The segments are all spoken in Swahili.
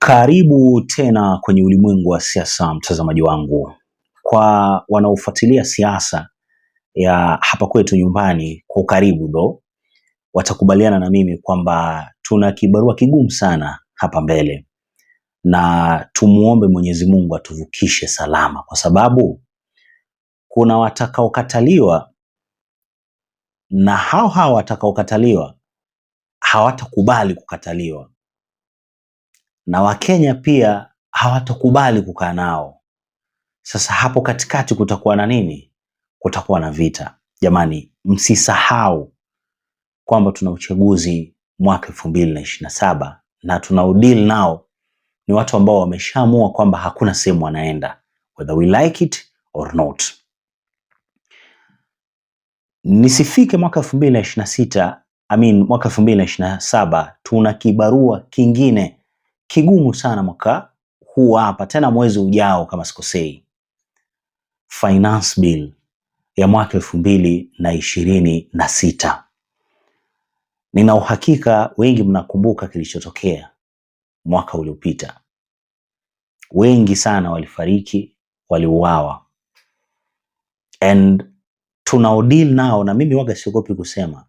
Karibu tena kwenye ulimwengu wa siasa, mtazamaji wangu. Kwa wanaofuatilia siasa ya hapa kwetu nyumbani kwa karibu ndo watakubaliana na mimi kwamba tuna kibarua kigumu sana hapa mbele, na tumuombe Mwenyezi Mungu atuvukishe salama, kwa sababu kuna watakaokataliwa, na hao watakaokataliwa hawatakubali kukataliwa, na Wakenya pia hawatakubali kukaa nao. Sasa hapo katikati kutakuwa na nini? Kutakuwa na vita. Jamani, msisahau kwamba tuna uchaguzi mwaka 2027 na tunaodeal nao ni watu ambao wameshaamua kwamba hakuna sehemu wanaenda, whether we like it or not. Nisifike mwaka 2026, mwaka 2027, tuna kibarua kingine kigumu sana mwaka huu hapa, tena mwezi ujao kama sikosei. Finance bill ya mwaka 2026. Nina uhakika wengi mnakumbuka kilichotokea mwaka uliopita. Wengi sana walifariki, waliuawa. And tunaodeal nao, na mimi waga siogopi kusema,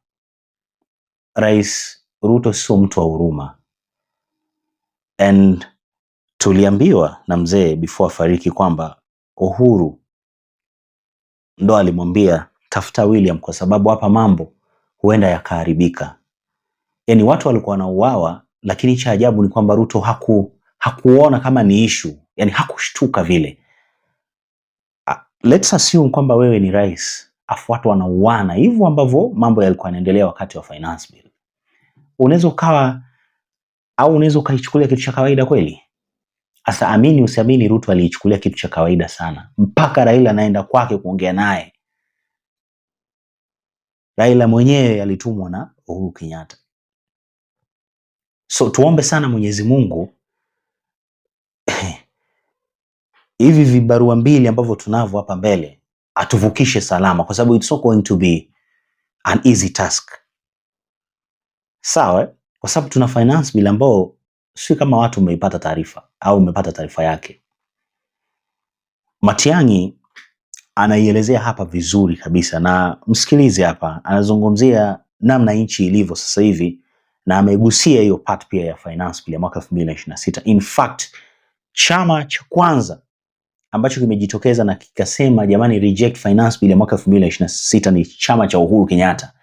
Rais Ruto sio mtu wa huruma. And tuliambiwa na mzee before fariki kwamba Uhuru ndo alimwambia tafuta William, kwa sababu hapa mambo huenda yakaharibika. Yani watu walikuwa wanauawa, lakini cha ajabu ni kwamba Ruto hakuona kama ni issue, yani hakushtuka vile. Let's assume kwamba wewe ni rais, afu watu wanauana hivyo ambavyo mambo yalikuwa yanaendelea wakati wa finance bill. Unaweza ukawa au unaweza ukaichukulia kitu cha kawaida kweli? Asa amini usiamini, Ruto aliichukulia kitu cha kawaida sana, mpaka Raila anaenda kwake kuongea naye. Raila mwenyewe alitumwa na Uhuru Kenyatta. So tuombe sana Mwenyezi Mungu hivi vibarua mbili ambavyo tunavyo hapa mbele atuvukishe salama, kwa sababu it's not going to be an easy task. Sawa? Kwa sababu tuna finance bill ambao si kama watu umeipata taarifa au umepata taarifa yake. Matiang'i anaielezea hapa vizuri kabisa, na msikilize hapa. Anazungumzia namna nchi ilivyo sasa hivi, na amegusia hiyo part pia ya finance bill ya mwaka 2026. In fact, chama cha kwanza ambacho kimejitokeza na kikasema jamani reject finance bill ya mwaka 2026 ni chama cha Uhuru Kenyatta,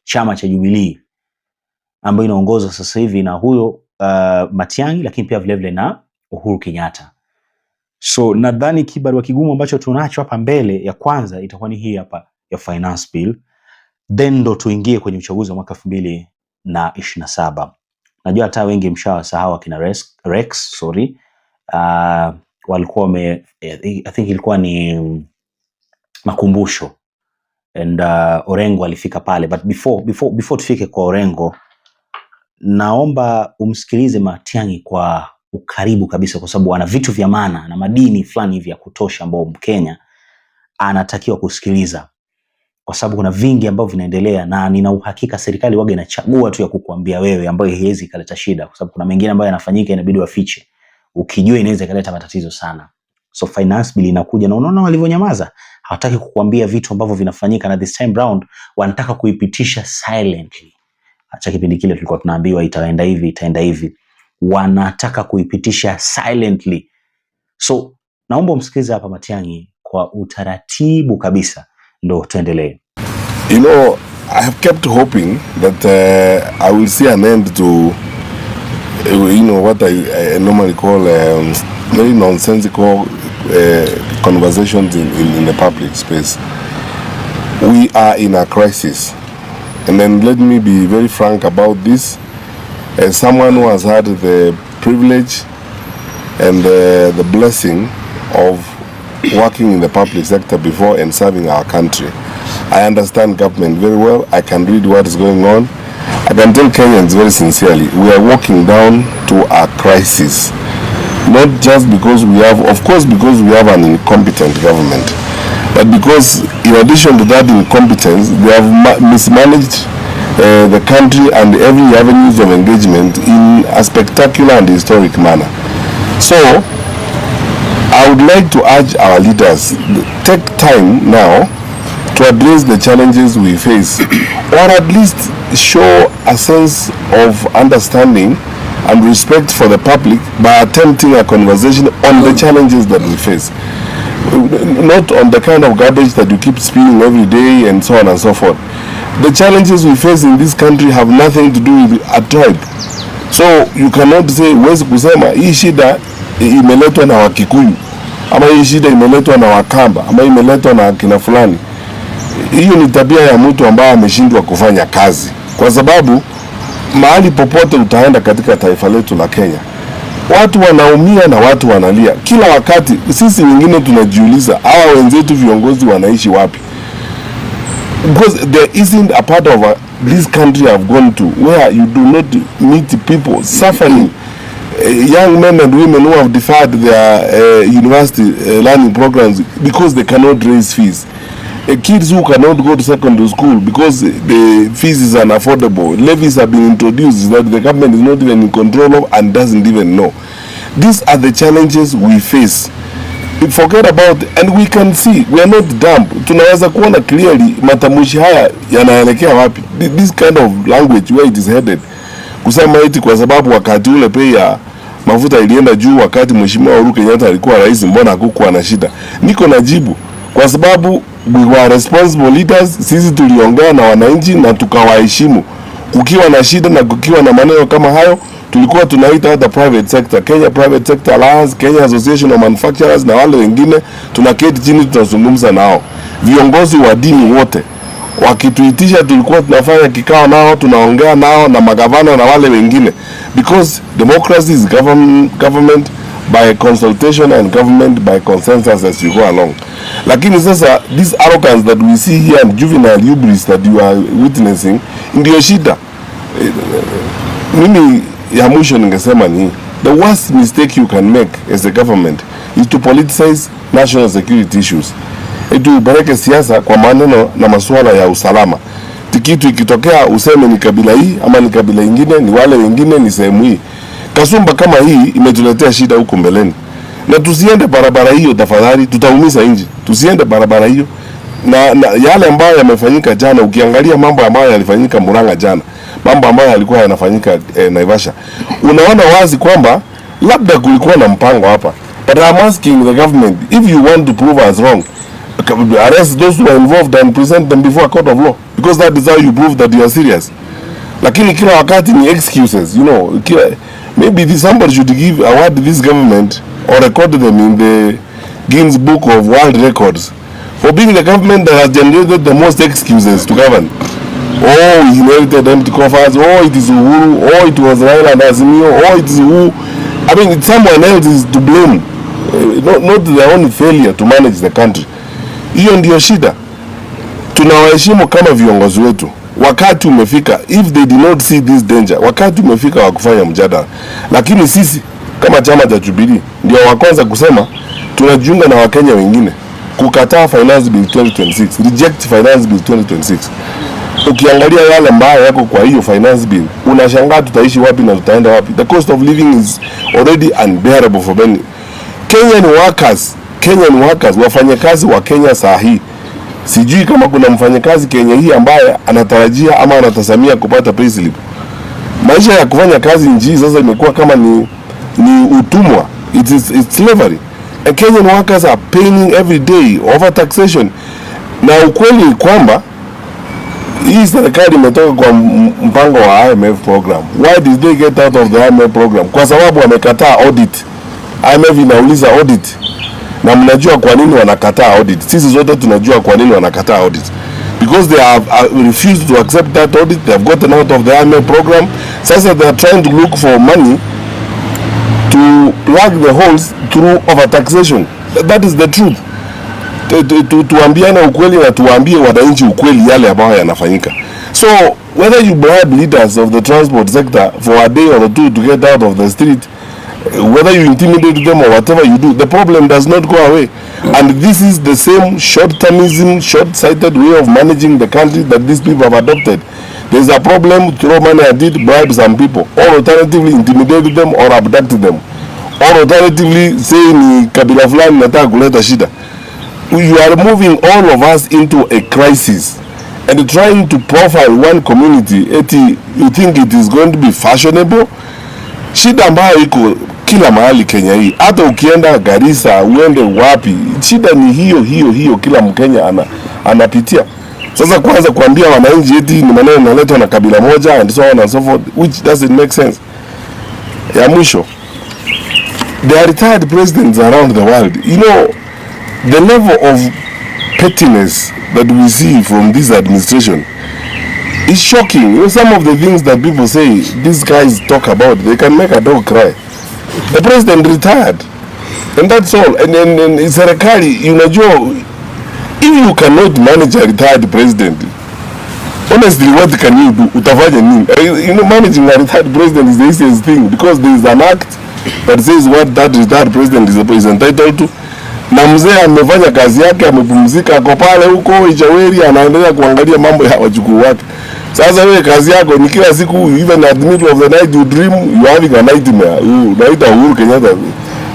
chama cha Jubilee, ambayo inaongozwa sasa hivi na huyo Matiang'i, lakini pia vile vile na Uhuru Kenyatta. So nadhani kibarua kigumu ambacho tunacho hapa mbele, ya kwanza itakuwa ni hii hapa ya finance bill, then ndo tuingie kwenye uchaguzi wa mwaka 2027. Najua hata wengi mshawasahau akina Rex, walikuwa I think ilikuwa ni makumbusho, and Orengo alifika pale, but before tufike kwa Orengo, naomba umsikilize Matiang'i kwa ukaribu kabisa, kwa sababu ana vitu vya maana na madini fulani hivi ya kutosha ambao Mkenya anatakiwa kusikiliza, kwa sababu kuna vingi ambavyo vinaendelea, na nina uhakika serikali waga inachagua tu ya kukuambia wewe, ambayo haiwezi kaleta shida, kwa sababu kuna mengine ambayo yanafanyika inabidi wafiche, ukijua inaweza kaleta matatizo sana. So finance bill inakuja, na unaona walivyonyamaza, hawataki kukuambia vitu ambavyo vinafanyika, na this time round wanataka kuipitisha silently. Acha kipindi kile tulikuwa tunaambiwa itaenda hivi, wanataka kuipitisha silently. So naomba umsikize hapa Matiang'i kwa utaratibu kabisa, ndo tuendelee. You know, I have kept hoping that I will see an end to what I normally call very nonsensical conversations in the public space. We are in a crisis. And then let me be very frank about this. As someone who has had the privilege and the blessing of working in the public sector before and serving our country, I understand government very well. I can read what is going on. I can tell Kenyans very sincerely, we are walking down to a crisis. Not just because we have, of course, because we have an incompetent government, but because in addition to that incompetence, they have mismanaged the country and every avenues of engagement in a spectacular and historic manner. So I would like to urge our leaders, take time now to address the challenges we face, or at least show a sense of understanding and respect for the public by attempting a conversation on the challenges that we face, not on the kind of garbage that you keep spewing every day and so on and so forth. The challenges we face in this country have nothing to do with a tribe. So you cannot say huwezi kusema hii shida imeletwa na Wakikuyu ama hii shida imeletwa na Wakamba ama imeletwa na kina fulani. Hiyo ni tabia ya mtu ambaye ameshindwa kufanya kazi, kwa sababu mahali popote utaenda katika taifa letu la Kenya, watu wanaumia na watu wanalia kila wakati. Sisi wengine tunajiuliza hawa wenzetu viongozi wanaishi wapi? Because there isn't a part of this country I've gone to where you do not meet people suffering, young men and women who have deferred their university learning programs because they cannot raise fees. Kids who cannot go to secondary school because the fees is unaffordable. Levies have been introduced that the government is not even in control of and doesn't even know. These are the challenges we face. Forget about, and we can see, we are not dumb. Tunaweza kuona clearly matamshi haya yanaelekea wapi. This kind of language where it is headed. Kusema eti kwa sababu wakati ule pia mafuta ilienda juu wakati Mheshimiwa Uhuru Kenyatta alikuwa rais, mbona hakukuwa na shida? Niko na jibu. Kwa sababu we were responsible leaders, sisi tuliongea na wananchi na tukawaheshimu. Kukiwa na shida na kukiwa na maneno kama hayo, tulikuwa tunaita hata private sector, Kenya Private Sector Alliance, Kenya Association of Manufacturers na wale wengine, tunaketi chini tunazungumza nao. Viongozi wa dini wote wakituitisha tulikuwa tunafanya kikao nao, tunaongea nao na magavana na wale wengine, because democracy is government by consultation and government by consensus as you go along. Lakini sasa this arrogance that we see here and juvenile hubris that you are witnessing ndio shida. Mimi ya mwisho ningesema ni the worst mistake you can make as a government is to politicize national security issues. Upeleke siasa kwa maneno na masuala ya usalama. Kitu ikitokea useme ni kabila hii ama ni kabila ingine, ni wale wengine, ni sehemu hii. Kasumba kama hii imetuletea shida huko mbeleni. Na tusiende barabara hiyo tafadhali, tutaumiza nchi. Tusiende barabara hiyo. Na yale ambayo yamefanyika jana, ukiangalia mambo ambayo yalifanyika Murang'a jana, mambo ambayo yalikuwa yanafanyika Naivasha, unaona wazi kwamba labda kulikuwa na mpango hapa. But I'm asking the government, if you want to prove us wrong, arrest those who are involved and present them before a court of law, because that is how you prove that you are serious. Lakini kila wakati ni excuses, you know. Maybe somebody should give award this government or record them in the Guinness Book of World Records for being the government that has generated the most excuses to govern. Oh, we inherited empty coffers. Oh, it is Uhuru. Oh, it was Raila and Azimio. Oh, it is who? I mean, someone else is to blame. Not their own failure to manage the country. Hiyo ndio shida. Tunawaheshimu kama viongozi wetu. Wakati umefika, if they did not see this danger, wakati umefika wa kufanya mjadala. Lakini sisi kama chama cha Jubilee ndio wa kwanza kusema tunajiunga na Wakenya wengine kukataa Finance Bill 2026, reject Finance Bill 2026. Ukiangalia yale mbaya yako kwa hiyo Finance Bill, unashangaa tutaishi wapi na tutaenda wapi. The cost of living is already unbearable for many. Kenyan workers, wafanyakazi wa Kenya saa hii. Sijui kama kuna mfanyakazi Kenya hii ambaye anatarajia ama anatasamia kupata payslip. Maisha ya kufanya kazi nchi sasa imekuwa kama ni utumwa. It's slavery. And Kenyan workers are paying every day over taxation. Na ukweli ni kwamba hii serikali imetoka kwa mpango wa IMF program. Why did they get out of the IMF program? Kwa sababu wamekataa audit. IMF inauliza audit. Na mnajua kwa nini wanakataa audit. Sisi zote tunajua kwa nini wanakataa audit. Because they have refused to accept that audit. They have gotten out of the IMF program. Sasa they are trying to look for money to plug the holes through overtaxation. That is the truth. Tuambiane ukweli na tuambie wananchi ukweli yale ambayo yanafanyika. So whether you bribe leaders of the transport sector for a day or two to get out of the street, whether you intimidate them or whatever you do, the problem does not go away. And this is the same short-termism, short-sighted way of managing the country that these people have adopted. There's a problem, throw money at it, bribe some people, or alternatively intimidate them or abduct them, or alternatively say ni kabila fulani nataka kuleta shida. You are moving all of us into a crisis and trying to profile one community. Eti you think it is going to be fashionable? Shida ambayo iko kila mahali Kenya hii, hata ukienda Garissa, uende wapi, shida ni hiyo kila Mkenya anapitia. Sasa kwanza kuambia wananchi eti ni maneno yanaletwa na kabila moja and so on and so forth, which doesn't make sense. Ya mwisho, there are retired presidents around the world. You know, the level of pettiness that we see from this administration is shocking. You know, some of the things that people say, these guys talk about, they can make a dog cry. The president retired, and that's all. And serikali, unajua, if you cannot manage a retired president, honestly, what can you do? Utafanya nini? You know, managing a retired president is the easiest thing, because there is an act that says what that retired president is entitled to. Na mzee amefanya kazi yake, amepumzika, ako pale huko Ijaweri, anaendelea kuangalia mambo ya wajukuu wake. Sasa wewe kazi yako ni kila siku, even at the middle of the night you dream you having a nightmare. You night Uhuru Kenyatta.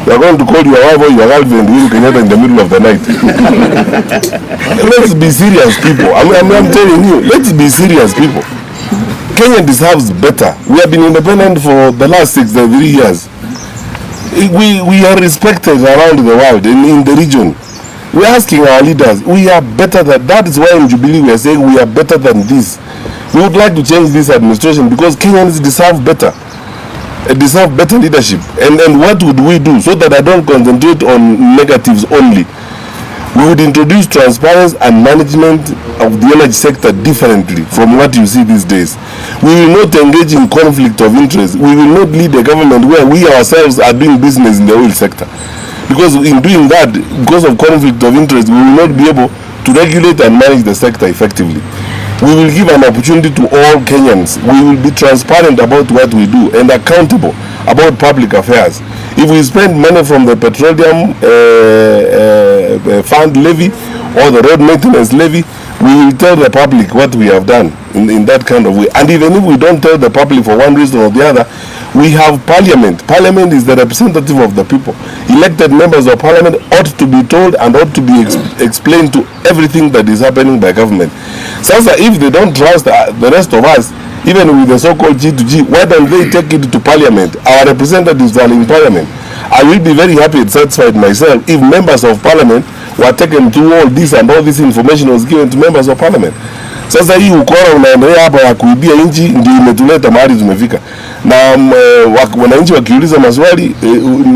You are going to call your wife or your girlfriend Uhuru Kenyatta in the middle of the night. Let's be serious, people. I'm telling you, let's be serious, people. Kenya deserves better. We have been independent for the last 63 years. We are respected around the world and in the region. We are asking our leaders, we are better than that. Is why in Jubilee we are saying we are better than this. We would like to change this administration because Kenyans deserve better. Deserve better leadership. And what would we do so that I don't concentrate on negatives only? We would introduce transparency and management of the energy sector differently from what you see these days. We will not engage in conflict of interest. We will not lead a government where we ourselves are doing business in the oil sector. Because in doing that, because of conflict of interest, we will not be able to regulate and manage the sector effectively. We will give an opportunity to all Kenyans. We will be transparent about what we do and accountable about public affairs. If we spend money from the petroleum fund levy or the road maintenance levy, we will tell the public what we have done in that kind of way. And even if we don't tell the public for one reason or the other, we have parliament. Parliament is the representative of the people. Elected members of parliament ought to be told and ought to be explained to everything that is happening by government. So if they don't trust the rest of us, even with the so-called G2G, why don't they take it to parliament? Our representatives are in parliament. I will be very happy and satisfied myself if members of parliament were taken through all this and all this information was given to members of parliament. Sasa hii ukora unaendelea hapa ya kuibia nchi ndio imetuleta mahali tumefika. Na wananchi wakiuliza maswali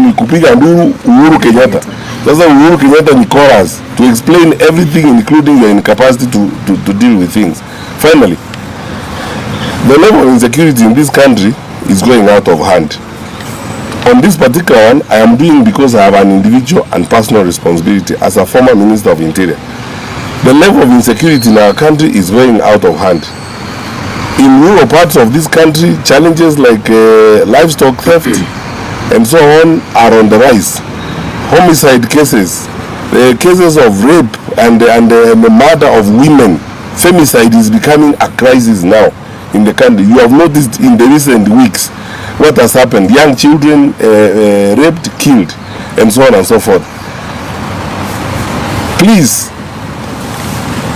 ni kupiga nduru Uhuru Kenyatta. Sasa Uhuru Kenyatta ni chorus to explain everything, including your incapacity to deal with things. Finally, the level of insecurity in this country is going out of hand. On this particular one, I am doing because I have an individual and personal responsibility as a former Minister of Interior. The level of insecurity in our country is going out of hand. In rural parts of this country, challenges like livestock theft and so on are on the rise. Homicide cases, cases of rape and the murder of women, femicide is becoming a crisis now in the country. You have noticed in the recent weeks what has happened. Young children raped, killed, and so on and so forth. Please,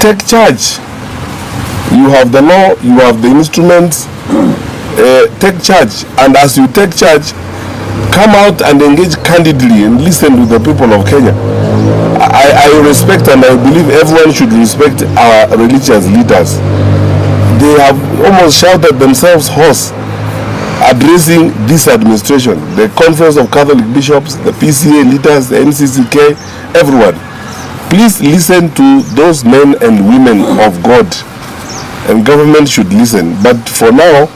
take charge. You have the law, you have the instruments. Take charge, and as you take charge, come out and engage candidly and listen to the people of Kenya. I respect and I believe everyone should respect our religious leaders. They have almost shouted themselves hoarse addressing this administration, the Conference of Catholic Bishops, the PCA leaders, the NCCK, everyone. Please listen to those men and women of God, and government should listen. But for now,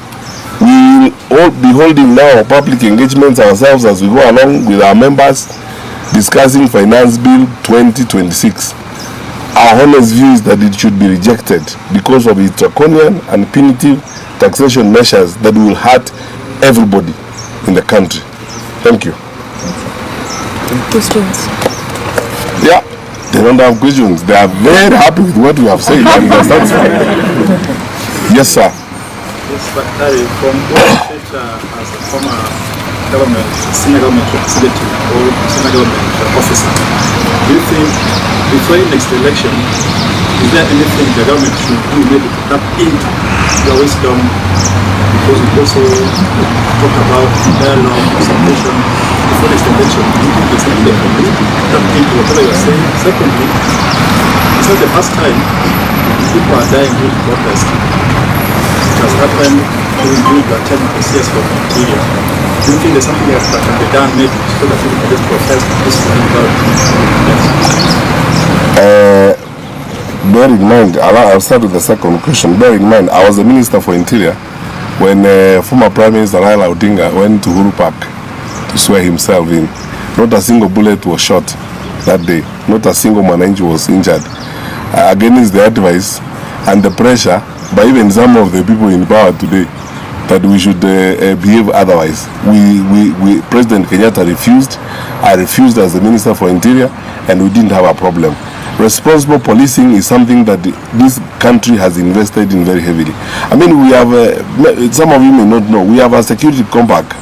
we will all be holding now public engagements ourselves as we go along with our members discussing Finance Bill 2026. Our honest view is that it should be rejected because of its draconian and punitive taxation measures that will hurt everybody in the country. Thank you. Questions? Yeah, they don't have questions. They are very happy with what we have said and they are satisfied. Yes, sir. Yes, but from what as a former government, senior government representative or senior government officer, do you think before the next election, is there anything the government should do maybe to tap into your wisdom? Because we also talk about dialogue, consultation before next election. Do you think there's something they can do to tap into whatever you're saying? Secondly, it's not the first time people are dying due to protest. It has happened during the time of the CS for Nigeria. Do you think there's something else that can be done maybe so that people can just protest peacefully without? Bear in mind, I'll start with the second question. Bear in mind, I was the Minister for Interior when former Prime Minister Raila Odinga went to UHURU Park to swear himself in. Not a single bullet was shot that day. Not a single Mwananchi was injured. Against the advice and the pressure by even some of the people in power today that we should behave otherwise. President Kenyatta refused. I refused as the Minister for Interior, and we didn't have a problem. Responsible policing is something that this country has invested in very heavily. I mean, we have, some of you may not know, we have a security compact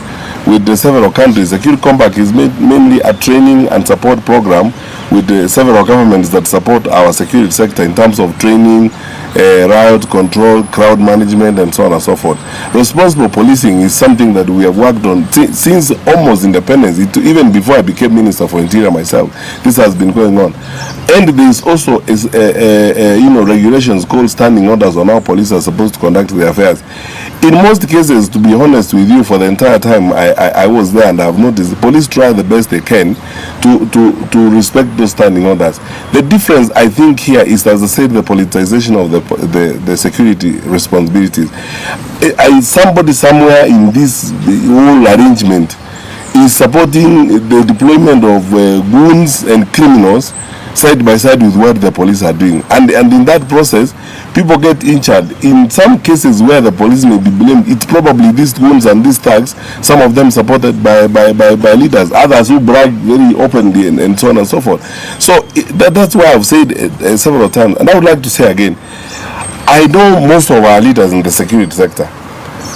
with several countries. Security compact is mainly a training and support program with several governments that support our security sector in terms of training, riot control, crowd management, and so on and so forth. Responsible policing is something that we have worked on since almost independence, even before I became Minister for Interior myself. This has been going on. And there is also regulations called standing orders on how police are supposed to conduct their affairs. In most cases, to be honest with you, for the entire time I was there, and I have noticed the police try the best they can to respect those standing orders. The difference, I think, here is, as I said, the politicization of the security responsibilities. Somebody somewhere in this whole arrangement is supporting the deployment of goons and criminals side by side with what the police are doing, and in that process people get injured. In some cases where the police may be blamed, it's probably these goons and these thugs, some of them supported by leaders, others who brag very openly, and so on and so forth. So that's why I've said several times, and I would like to say again, I know most of our leaders in the security sector.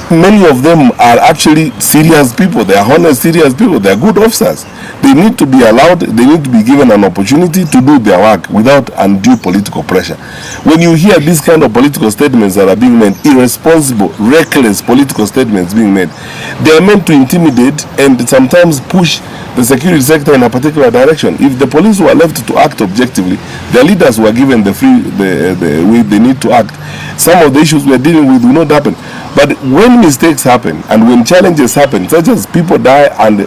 Many of them are actually serious people. They are honest, serious people. They are good officers. They need to be allowed, they need to be given an opportunity to do their work without undue political pressure. When you hear these kind of political statements that are being made, irresponsible, reckless political statements being made, they are meant to intimidate and sometimes push the security sector in a particular direction. If the police were left to act objectively, their leaders were given the way they need to act, some of the issues we are dealing with will not happen. But when mistakes happen and when challenges happen, such as people die and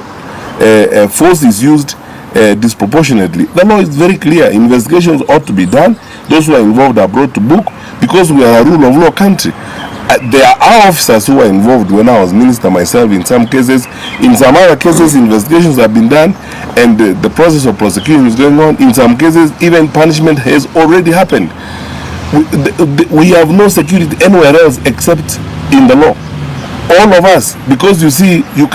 force is used disproportionately, the law is very clear. Investigations ought to be done. Those who are involved are brought to book, because we are a rule of law country. There are officers who were involved when I was minister myself in some cases. In some other cases, investigations have been done and the process of prosecution is going on. In some cases, even punishment has already happened. We have no security anywhere else except in the law. All of us, because you see, we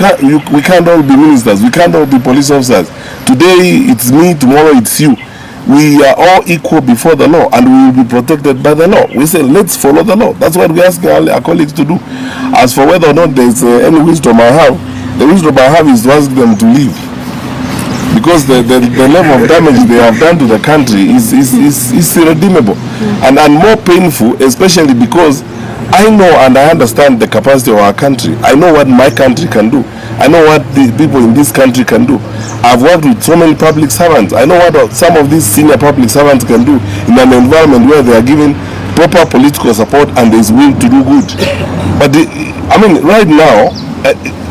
can't all be ministers, we can't all be police officers. Today it's me, tomorrow it's you. We are all equal before the law, and we will be protected by the law. We say, let's follow the law. That's what we ask our colleagues to do. As for whether or not there's any wisdom I have, the wisdom I have is to ask them to leave. Because the level of damage they have done to the country is irredeemable and more painful, especially because I know and I understand the capacity of our country. I know what my country can do. I know what the people in this country can do. I've worked with so many public servants. I know what some of these senior public servants can do in an environment where they are given proper political support and there is will to do good. But I mean, right now,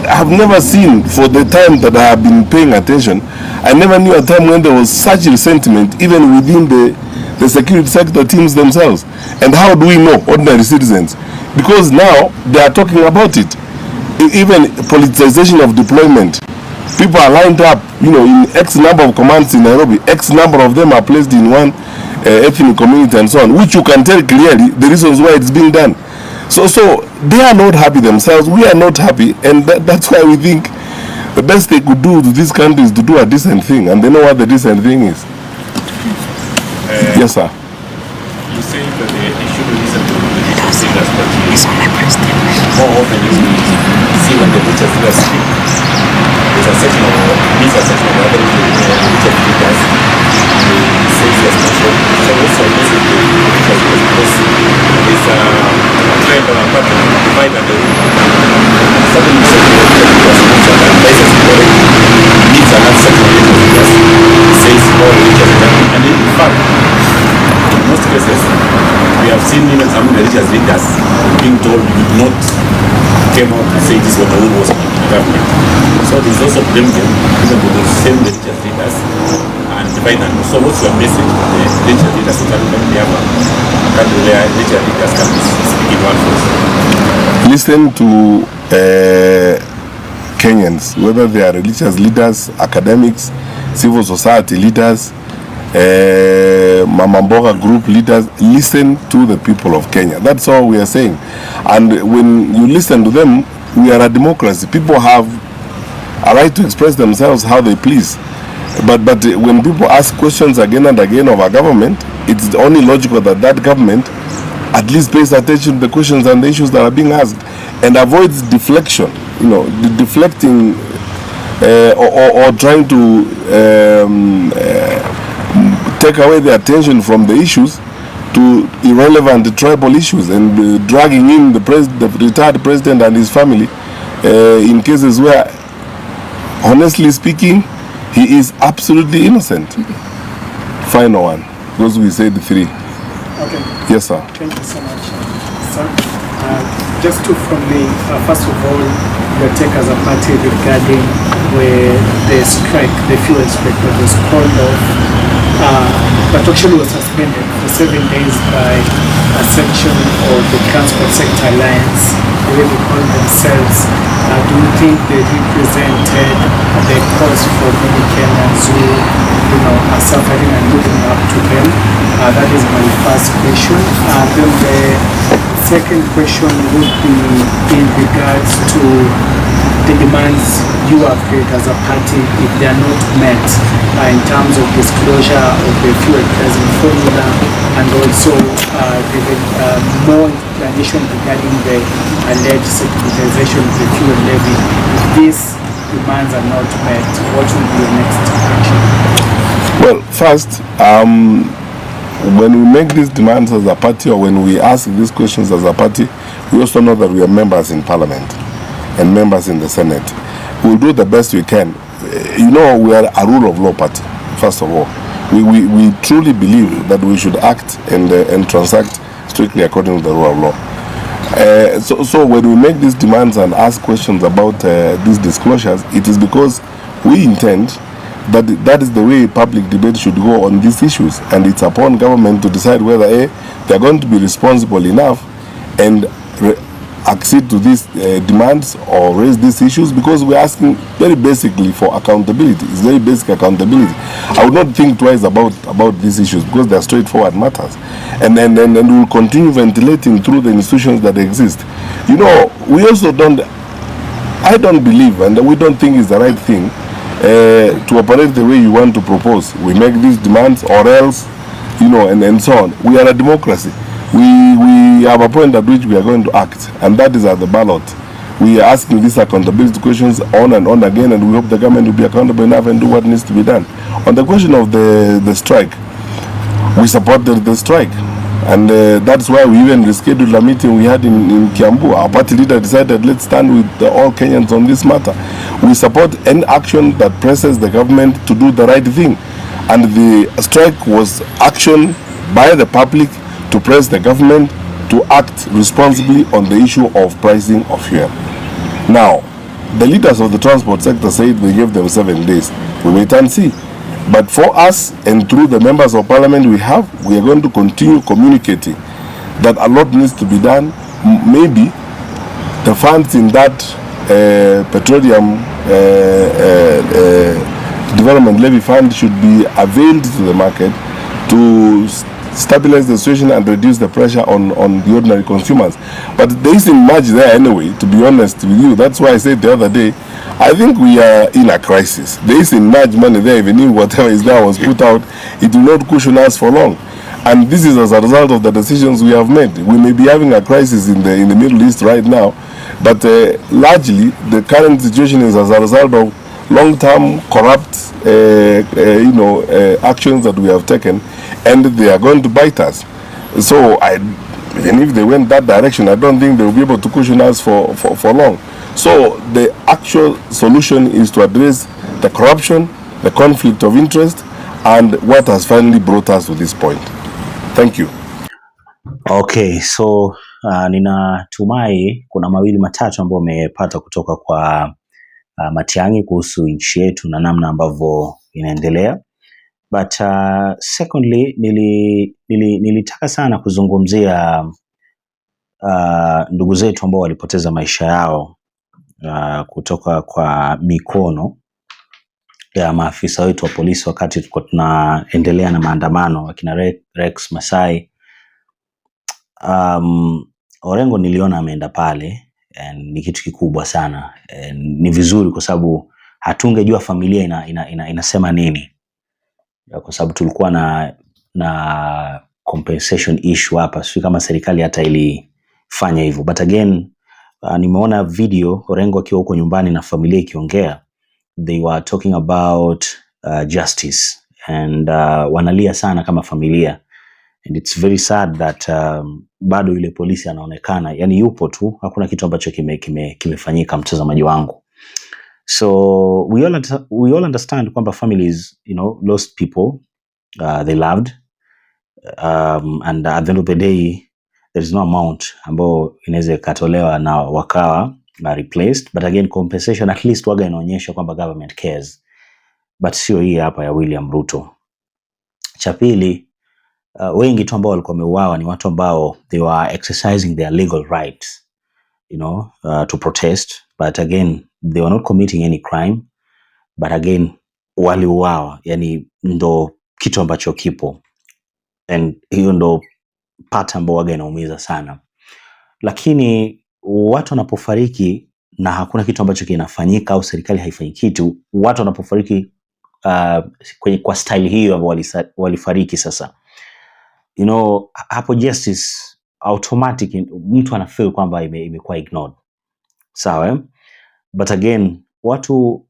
I have never seen, for the time that I have been paying attention, I never knew a time when there was such resentment even within the security sector teams themselves. And how do we know, ordinary citizens? Because now they are talking about it. Even politicization of deployment. People are lined up, in X number of commands in Nairobi. X number of them are placed in one ethnic community and so on, which you can tell clearly the reasons why it's being done. So they are not happy themselves. We are not happy, and that's why we think the best they could do to this country is to do a decent thing, and they know what the decent thing is. Yes, sir. You say that they should listen to the leaders, but more often you see when the leaders speak. there's a section of other religious leaders. Says yes, so also basically because there's a trend or a pattern of divide and rule. Certain places needs another section of religious leaders. Says more religious leaders. And in fact, in most cases, we have seen even some religious leaders being told you would not came out to say this was the rule was in the government. So there's also blame them, even though those same religious leaders and divide and rule. So what's your message to the religious leaders so that when we have a country where religious leaders can be speaking one voice? Listen to Kenyans, whether they are religious leaders, academics, civil society leaders, Mama Mboga group leaders. Listen to the people of Kenya. That's all we are saying. And when you listen to them, we are a democracy. People have a right to express themselves how they please. But when people ask questions again and again of our government, it's only logical that that government at least pays attention to the questions and the issues that are being asked and avoids deflection, deflecting or trying to take away the attention from the issues to irrelevant tribal issues and dragging in the retired president and his family in cases where, honestly speaking, he is absolutely innocent. Final one, because we said 3. Okay. Yes, sir. Thank you so much, sir. Just two from me. First of all, your take as a party regarding where the strike, the fuel strike that was called off, but actually was suspended for 7 days by a section of the Transport Sector Alliance, the way they call themselves. Do you think they represented the cause for many Kenyans who, are suffering and looking up to them? That is my first question. Then the second question would be in regards to the demands you have created as a party if they are not met in terms of disclosure of the fuel pricing formula and also more explanation regarding the alleged securitization of the fuel levy. If these demands are not met, what will be your next action? Well, first, when we make these demands as a party or when we ask these questions as a party, we also know that we are members in Parliament and members in the Senate. We'll do the best we can. We are a rule of law party, first of all. We truly believe that we should act and transact strictly according to the rule of law. So when we make these demands and ask questions about these disclosures, it is because we intend that is the way public debate should go on these issues, and it's upon government to decide whether they're going to be responsible enough and accede to these demands or raise these issues, because we're asking very basically for accountability. It's very basic accountability. I would not think twice about these issues because they're straightforward matters, and we'll continue ventilating through the institutions that exist. We also I don't believe, and we don't think it's the right thing to operate the way you want to propose. We make these demands or else, and so on. We are a democracy. We have a point at which we are going to act, and that is at the ballot. We are asking these accountability questions on and on again, and we hope the government will be accountable enough and do what needs to be done. On the question of the strike, we supported the strike, and that's why we even rescheduled a meeting we had in Kiambu. Our party leader decided, let's stand with all Kenyans on this matter. We support any action that presses the government to do the right thing, and the strike was action by the public to press the government to act responsibly on the issue of pricing of fuel. Now, the leaders of the transport sector said they gave them 7 days. We wait and see. But for us and through the members of parliament we are going to continue communicating that a lot needs to be done. Maybe the funds in that petroleum development levy fund should be availed to the market to stabilize the situation and reduce the pressure on the ordinary consumers. But there isn't much there anyway, to be honest with you. That's why I said the other day, I think we are in a crisis. There isn't much money there. Even if whatever is there was put out, it will not cushion us for long. And this is as a result of the decisions we have made. We may be having a crisis in the Middle East right now, but largely the current situation is as a result of long-term corrupt actions that we have taken, and they are going to bite us. So and if they went that direction, I don't think they will be able to cushion us for long. So the actual solution is to address the corruption, the conflict of interest, and what has finally brought us to this point. Thank you. Okay, so ninatumai kuna mawili matatu ambayo umepata kutoka kwa Matiang'i kuhusu nchi yetu na namna ambavyo inaendelea. But secondly, nilitaka sana kuzungumzia ndugu zetu ambao walipoteza maisha yao kutoka kwa mikono ya maafisa wetu wa polisi wakati tuko tunaendelea na maandamano, akina Rex Masai. Orengo niliona ameenda pale, and ni kitu kikubwa sana. Ni vizuri kwa sababu hatungejua familia inasema nini, kwa sababu tulikuwa na compensation issue hapa. Sio kama serikali hata ilifanya hivyo, but again nimeona video Orengo akiwa huko nyumbani na familia ikiongea. They were talking about justice, and wanalia sana kama familia, and it's very sad that bado yule polisi anaonekana, yani yupo tu, hakuna kitu ambacho kimefanyika, mtazamaji wangu. So we all understand kwamba families, lost people they loved, and at the end of the day there is no amount ambao inaweza ikatolewa na wakawa replaced, but again compensation at least waga inaonyesha kwamba government cares, but sio hii hapa ya William Ruto. Cha pili, wengi tu ambao walikuwa wameuawa ni watu ambao they were exercising their legal rights, to protest, but again they were not committing any crime, but again waliuawa. Yani ndo kitu ambacho kipo, and hiyo ndo pata ambao waga inaumiza sana. Lakini watu wanapofariki na hakuna kitu ambacho kinafanyika au serikali haifanyi kitu, watu wanapofariki kwa style hiyo ambao walifariki sasa, hapo justice automatic mtu ana feel kwamba imekuwa ignored. Sawa, but again watu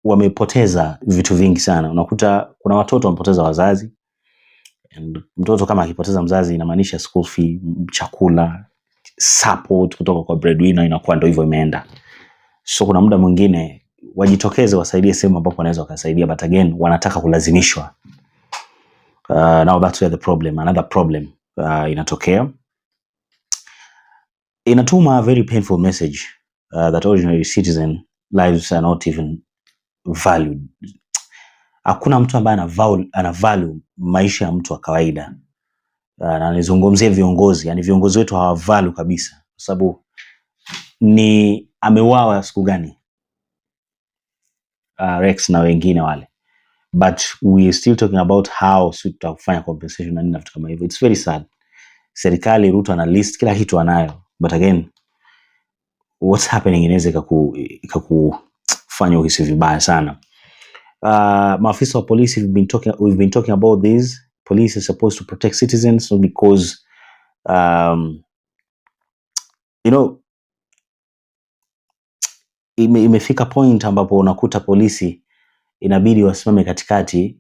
wamepoteza vitu vingi sana. Unakuta kuna watoto wamepoteza wazazi, and mtoto kama akipoteza mzazi inamaanisha school fee, chakula, support kutoka kwa breadwinner inakuwa ndio hivyo imeenda. So kuna muda mwingine wajitokeze wasaidie sehemu ambapo wanaweza wakasaidia, but again wanataka kulazimishwa. Now that's where the problem, another problem inatokea. Inatuma a very painful message that ordinary citizen lives are not even valued. Hakuna mtu ambaye ana value maisha ya mtu wa kawaida. Na nizungumzie viongozi, yani viongozi wetu hawavalue kabisa, kwa sababu ni ameuawa siku gani Rex na wengine wale, but we are still talking about how tutafanya compensation na nini na vitu kama hivyo. It's very sad. Serikali Ruto ana list kila kitu anayo, but again what's happening inaweza ikakufanya uhisi vibaya sana. Maafisa wa polisi, we've been talking about this. Police is supposed to protect citizens, not because imefika point ambapo unakuta polisi inabidi wasimame katikati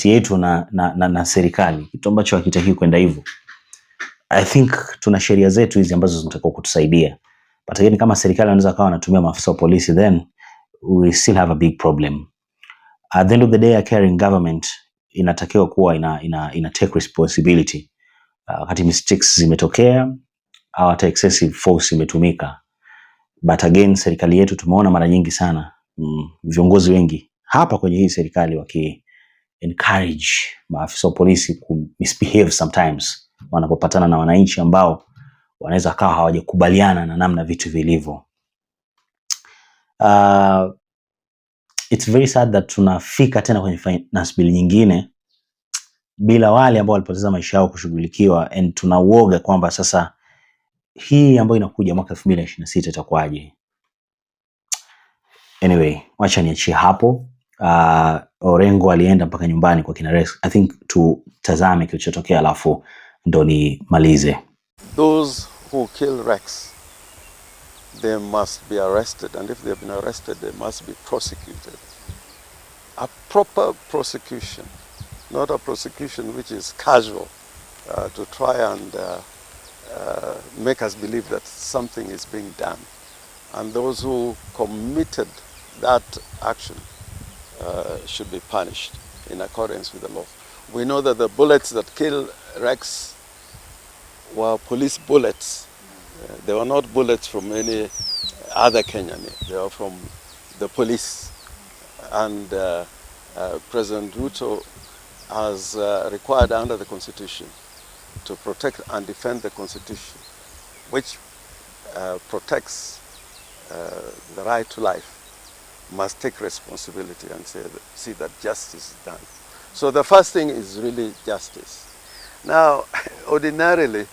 yetu na serikali, kitu ambacho hakitakiwi kwenda hivyo. I think tuna sheria zetu hizi ambazo zinatakiwa kutusaidia, but again kama serikali wanaweza kawa wanatumia maafisa wa polisi, then we still have a big problem. At the end of the day, a caring government inatakiwa kuwa ina take responsibility wakati mistakes zimetokea au hata excessive force imetumika. But again serikali yetu tumeona mara nyingi sana viongozi wengi hapa kwenye hii serikali waki encourage maafisa wa polisi ku misbehave sometimes wanapopatana na wananchi ambao wanaweza kawa hawajakubaliana na namna vitu vilivyo. It's very sad that tunafika tena kwenye finance bill nyingine bila wale ambao walipoteza maisha yao kushughulikiwa, and tunauoga kwamba sasa hii ambayo inakuja mwaka 2026 itakuwaje. Anyway, wacha niachie hapo. Orengo alienda mpaka nyumbani kwa kina Rex. I think tutazame kilichotokea alafu ndo nimalize. Those who kill Rex they must be arrested, and if they've been arrested, they must be prosecuted. A proper prosecution, not a prosecution which is casual, to try and make us believe that something is being done. And those who committed that action should be punished in accordance with the law. We know that the bullets that killed Rex were police bullets. They were not bullets from any other Kenyan. They were from the police. And President RUTO has required under the Constitution to protect and defend the Constitution, which protects the right to life, must take responsibility and see that justice is done. So the first thing is really justice. Now, ordinarily,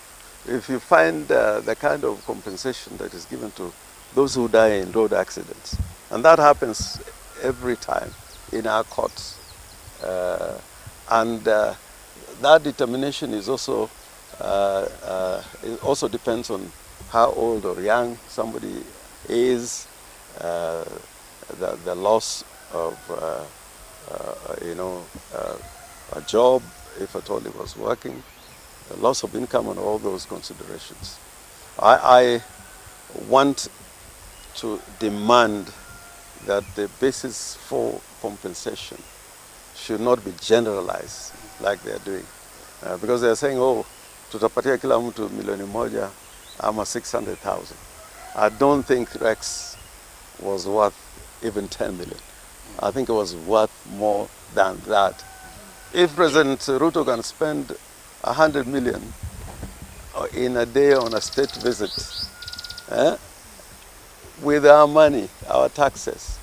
if you find the kind of compensation that is given to those who die in road accidents, and that happens every time in our courts, and that determination is also it also depends on how old or young somebody is, the loss of a job, if at all he was working, the loss of income, and all those considerations. I want to demand that the basis for compensation should not be generalized like they are doing. Because they are saying, oh, tutapatia kila mtu milioni moja ama 600,000. I don't think Rex was worth even 10 million. I think it was worth more than that. If President RUTO can spend 100 million in a day on a state visit, with our money, our taxes,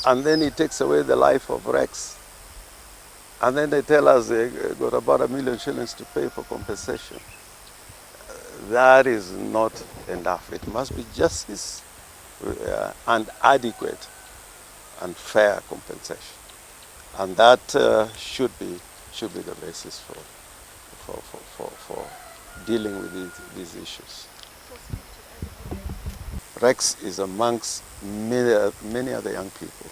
and then he takes away the life of Rex, and then they tell us they got about 1 million shillings to pay for compensation. That is not enough. It must be justice and adequate and fair compensation, and that should be the basis for dealing with these issues. Rex is amongst many other young people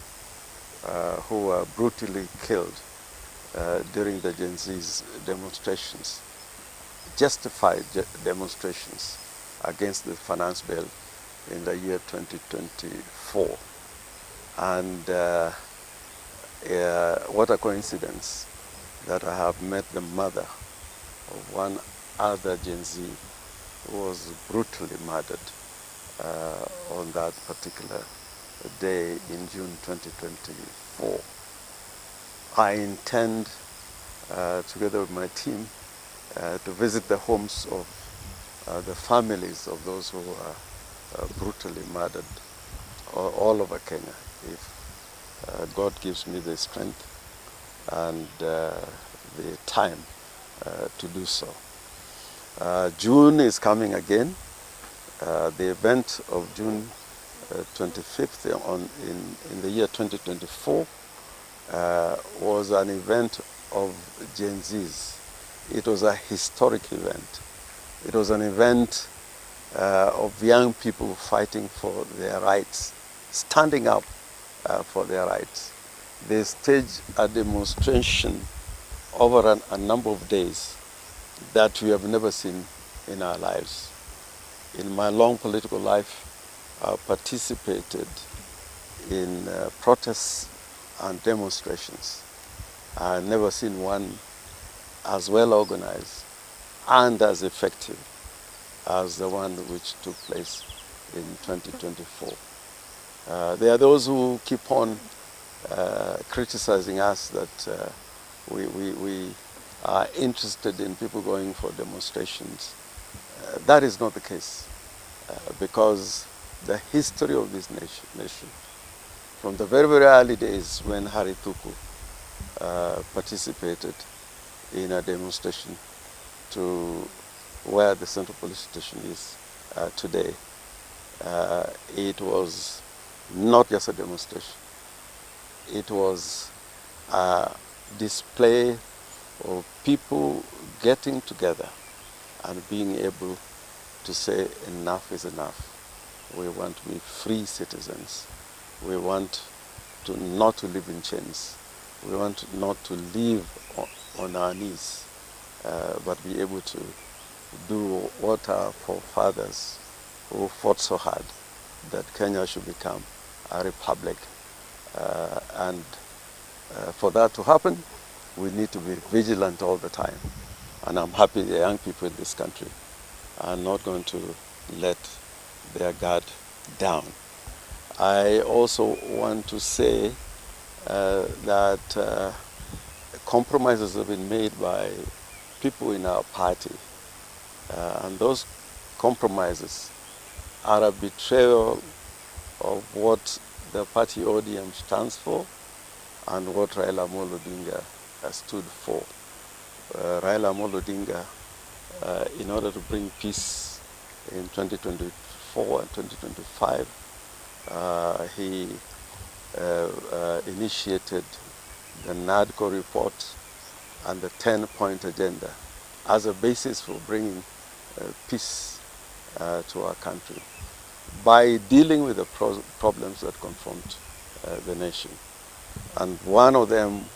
who were brutally killed during the Gen Z's demonstrations, justified demonstrations against the finance bill in the year 2024. And what a coincidence that I have met the mother of one other Gen Z who was brutally murdered on that particular day in June 2024. I intend, together with my team, to visit the homes of the families of those who were brutally murdered all over Kenya, if God gives me the strength and the time to do so. June is coming again. The event of June 25th in the year 2024 was an event of Gen Zs. It was a historic event. It was an event of young people fighting for their rights, standing up for their rights. They staged a demonstration over a number of days that we have never seen in our lives. In my long political life, I participated in protests and demonstrations. I've never seen one as well organized and as effective as the one which took place in 2024. There are those who keep on criticizing us that we are interested in people going for demonstrations. That is not the case, because the history of this nation, from the very, very early days when Harry Thuku participated in a demonstration to where the Central Police Station is today, it was not just a demonstration. It was a display of people getting together and being able to say enough is enough. We want to be free citizens. We want to not to live in chains. We want not to live on our knees, but be able to do what our forefathers who fought so hard that Kenya should become a republic. For that to happen, we need to be vigilant all the time. And I'm happy the young people in this country are not going to let their guard down. I also want to say that compromises have been made by people in our party. And those compromises are a betrayal of what the party ODM stands for and what Raila Amolo Odinga stood for. Raila Amolo Odinga, in order to bring peace in 2024 and 2025, he initiated the NADCO report and the 10-point agenda as a basis for bringing peace to our country by dealing with the problems that confront the nation. And one of them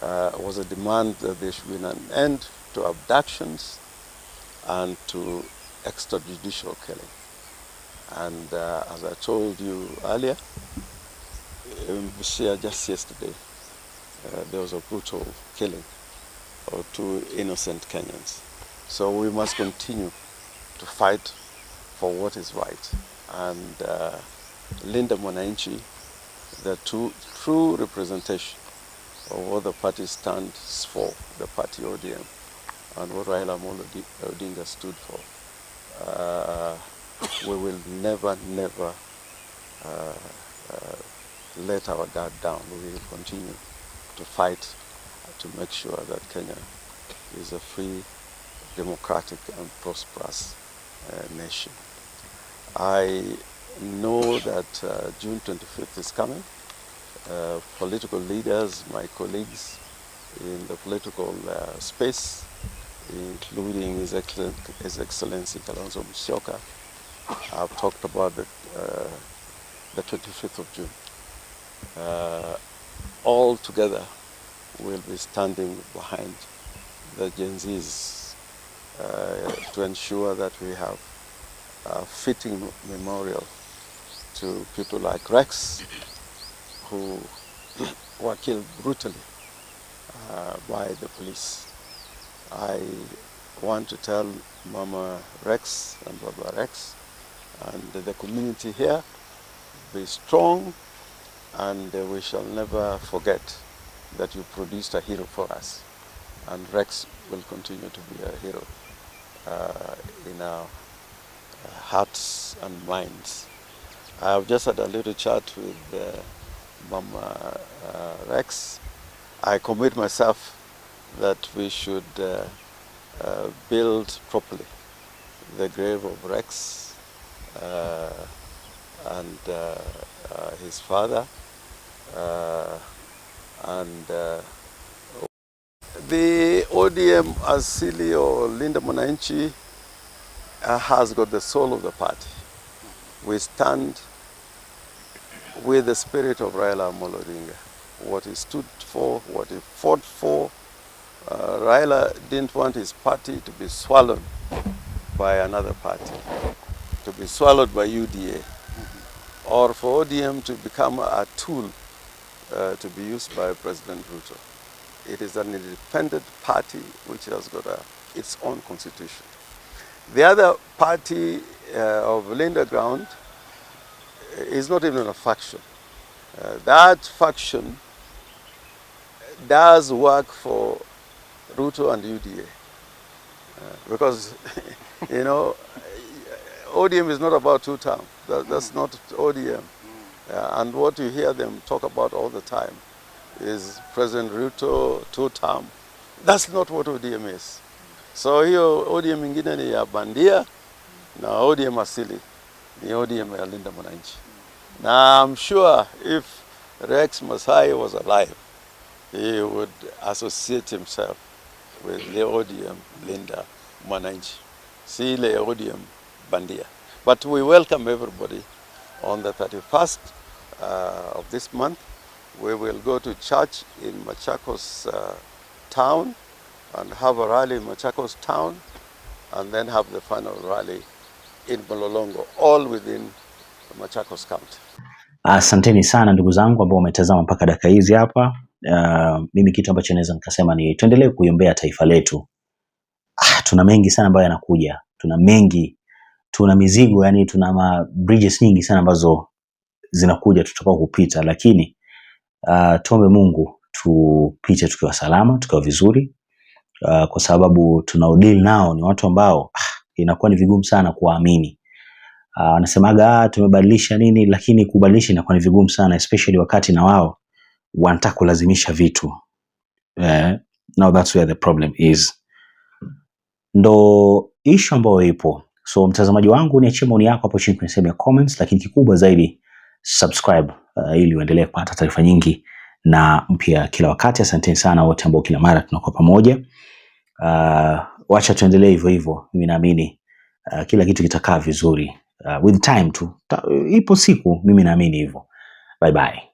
was a demand that there should be an end to abductions and to extrajudicial killing. And as I told you earlier, in Busia just yesterday, there was a brutal killing of 2 innocent Kenyans. So we must continue to fight for what is right. And Linda Mwananchi, the true representation of what the party stands for, the party ODM, and what Raila Amolo Odinga stood for. We will never let our guard down. We will continue to fight to make sure that Kenya is a free, democratic and prosperous nation. I know that June 25th is coming. Political leaders, my colleagues in the political space, including His Excellency Kalonzo Musyoka, have talked about the 25th of June. All together, we'll be standing behind the Gen Zs to ensure that we have a fitting memorial to people like Rex, who were killed brutally by the police. I want to tell Mama Rex and Baba Rex and the community here, be strong, and we shall never forget that you produced a hero for us. And Rex will continue to be a hero in our hearts and minds. I've just had a little chat with Mama Rex. I commit myself that we should build properly the grave of Rex and his father. The ODM Asili or Linda Mwananchi has got the soul of the party. We stand with the spirit of Raila Amolo Odinga, what he stood for, what he fought for. Raila didn't want his party to be swallowed by another party, to be swallowed by UDA, or for ODM to become a tool to be used by President RUTO. It is an independent party which has got its own constitution. The other party of Linda Ground is not even a faction. That faction does work for RUTO and UDA. Because, you know, ODM is not about two terms. That's not ODM. And what you hear them talk about all the time is President RUTO, two-term. That's not what ODM is. So hiyo ODM ingine ni ya bandia, na ODM asili ni ODM ya Linda Mwananchi. Now I'm sure if Rex Masai was alive, he would associate himself with the ODM Linda Mwananchi, si ile ODM bandia. But But we welcome everybody on the 31st of this month. We will go to church in Machakos town and have a rally in Machakos town, and then have the final rally in Mlolongo, all within Machakos County. Asanteni sana ndugu zangu ambao umetazama mpaka dakika hizi hapa. Mimi kitu ambacho naweza nikasema ni tuendelee kuiombea taifa letu. Tuna mengi sana ambayo yanakuja. Tuna mengi. Tuna mizigo, yani tuna bridges nyingi sana ambazo zinakuja tutakao kupita, lakini tuombe Mungu tupite tukiwa salama, tukiwa vizuri. Kwa sababu tunaodeal nao ni watu ambao inakuwa ni vigumu sana kuwaamini. Wanasemaga tumebadilisha nini, lakini kubadilisha inakuwa ni vigumu sana, especially wakati na wao wanataka kulazimisha vitu. Now that's where the problem is. Ndo issue ambayo ipo. So mtazamaji wangu, niachie maoni yako hapo chini kwenye sehemu ya comments, lakini kikubwa zaidi subscribe ili uendelee kupata taarifa nyingi na mpya kila wakati. Asanteni sana wote ambao kila mara tunakuwa pamoja. Wacha tuendelee hivyo hivyo. Mimi naamini kila kitu kitakaa vizuri with time tu. Ipo siku, mimi naamini hivyo. Bye bye.